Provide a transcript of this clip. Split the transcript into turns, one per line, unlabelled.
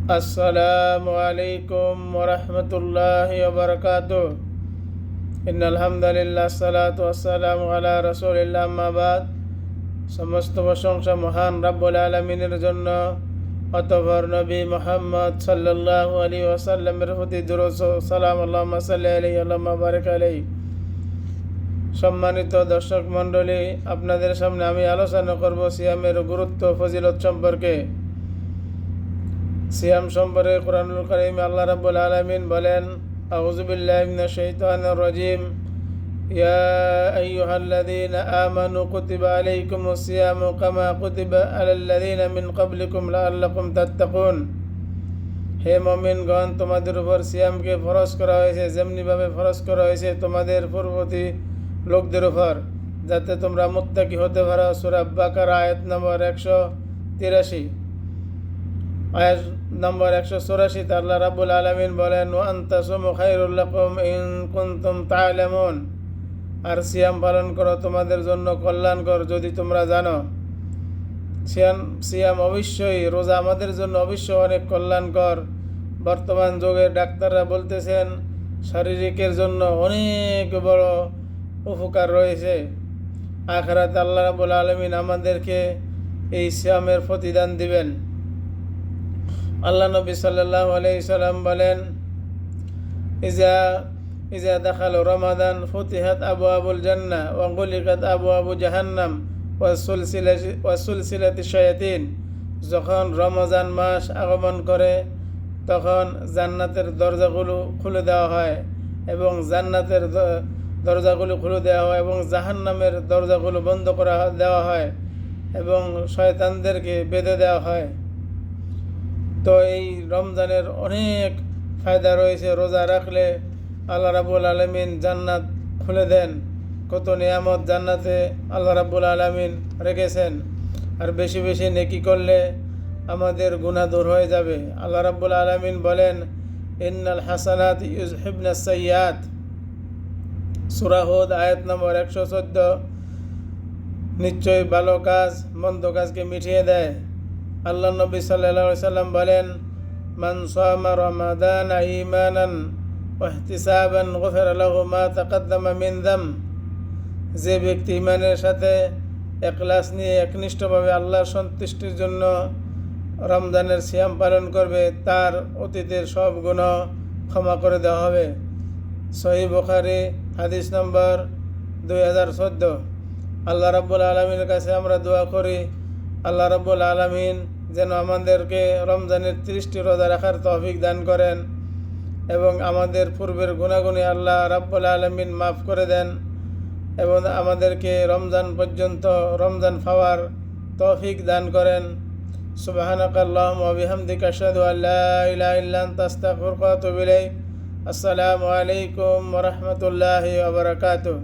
আসসালামু আলাইকুম ওরহমতুল্লাহি ওবরকাতুহ। ইন্নাল হামদুলিল্লাহ সালাতু ওয়াসসালামু আলা রাসূলিল্লাহ আম্মা বাদ। সমস্ত প্রশংসা মহান রব্বুল আলামিনের জন্য। অতঃপর নবী মুহাম্মদ সাল্লাল্লাহু আলাইহি ওয়াসাল্লামের প্রতি দরুদ ও সালাম আল্লাহুম্মা সাল্লি আলাইহি আল্লাহুম্মা বারিক আলাইহি। সম্মানিত দর্শক মণ্ডলী, আপনাদের সামনে আমি আলোচনা করব সিয়ামের গুরুত্ব ফজিলত সম্পর্কে। সিয়াম সম্পর্কে কুরআনুল কারীমে আল্লাহ রাব্বুল আলামিন বলেন, আউযু বিল্লাহি মিনাশ শাইতানির রাজীম, ইয়া আইয়ুহাল্লাযীনা আমানু কুতিবা আলাইকুমুস সিয়ামু কামা কুতিবা আলাল্লাযীনা মিন ক্বাবলিকুম লাআল্লাকুম তাত্তাকুন। হে মুমিনগণ, তোমাদের উপর সিয়ামকে ফরজ করা হয়েছে যেমনিভাবে ফরজ করা হয়েছে তোমাদের পূর্ববর্তী লোকদের উপর, যাতে তোমরা মুত্তাকি হতে পারো। সূরা বাকারা আয়াত নম্বর 183। আয়াত নম্বর 184 আল্লাহ রাব্বুল আলামিন বলেন, ওয়া আনতাসুমু খায়রুল লাকুম ইন কুনতুম তা'লামুন। আর সিয়াম পালন করো তোমাদের জন্য কল্যাণকর যদি তোমরা জানো। সিয়াম অবশ্যই, রোজা আমাদের জন্য অবশ্যই অনেক কল্যাণকর। বর্তমান যুগের ডাক্তাররা বলতেছেন শারীরিকের জন্য অনেক বড় উপকার রয়েছে। আখিরাতে আল্লাহ রাব্বুল আলামিন আমাদেরকে এই সিয়ামের প্রতিদান দিবেন। আল্লাহ নবী সাল্লাল্লাহু আলাইহি সাল্লাম বলেন, ইজা দাখাল রমাদান ফুতিহাত আবওয়াবুল জান্নাহ ওয়া গুলিকাত আবওয়াবু জাহান্নাম ওয়া সুলসিলাতি শায়াতিন। যখন রমজান মাস আগমন করে তখন জান্নাতের দরজাগুলো খুলে দেওয়া হয় এবং জান্নাতের দরজাগুলো খুলে দেওয়া হয় এবং জাহান্নামের দরজাগুলো বন্ধ করা দেওয়া হয় এবং শয়তানদেরকে বেঁধে দেওয়া হয়। তো এই রমজানের অনেক ফায়দা রয়েছে। রোজা রাখলে আল্লাহ রাব্বুল আলামিন জান্নাত খুলে দেন। কত নিয়ামত জান্নাতে আল্লাহ রাব্বুল আলামিন রেখেছেন। আর বেশি বেশি নেকি করলে আমাদের গুনাহ দূর হয়ে যাবে। আল্লাহ রাব্বুল আলামিন বলেন, ইন্নাল হাসানাত ইউযহিবনাস সাইয়্যাত। সূরা হুদ আয়াত নম্বর 114। নিশ্চয়ই ভালো কাজ মন্দ কাজকে মিটিয়ে দেয়। আল্লাহ নবী সাল্লাল্লাহু আলাইহি সাল্লাম বলেন, মান সামা রমাদানা ঈমানান ওয়া ইহতিসাবান গুফিরা লাহু মা তাকাদ্দামা মিন যাম। যে ব্যক্তি ঈমানের সাথে ইখলাস নিয়ে একনিষ্ঠভাবে আল্লাহর সন্তুষ্টির জন্য রমজানের সিয়াম পালন করবে, তার অতীতের সব গুনাহ ক্ষমা করে দেওয়া হবে। সহিহ বুখারী হাদিস নম্বর 2014। আল্লাহ রাব্বুল আলামিনের কাছে আমরা দোয়া করি, আল্লাহ রাব্বুল আলামিন যেন আমাদেরকে রমজানের 30টি রোজা রাখার তৌফিক দান করেন এবং আমাদের পূর্বের গুনাহগুনি আল্লাহ রাব্বুল আলামিন মাফ করে দেন এবং আমাদেরকে রমজান পর্যন্ত রমজান পাওয়ার তৌফিক দান করেন। সুবহানাকাল্লাহুম্মা ওয়া বিহামদিকা আশহাদু আল লা ইলাহা ইল্লা আনতা আস্তাগফিরুকা ওয়া আতুবু ইলাইক। আসসালামু আলাইকুম ওয়া রাহমাতুল্লাহি ওয়া বারাকাতুহু।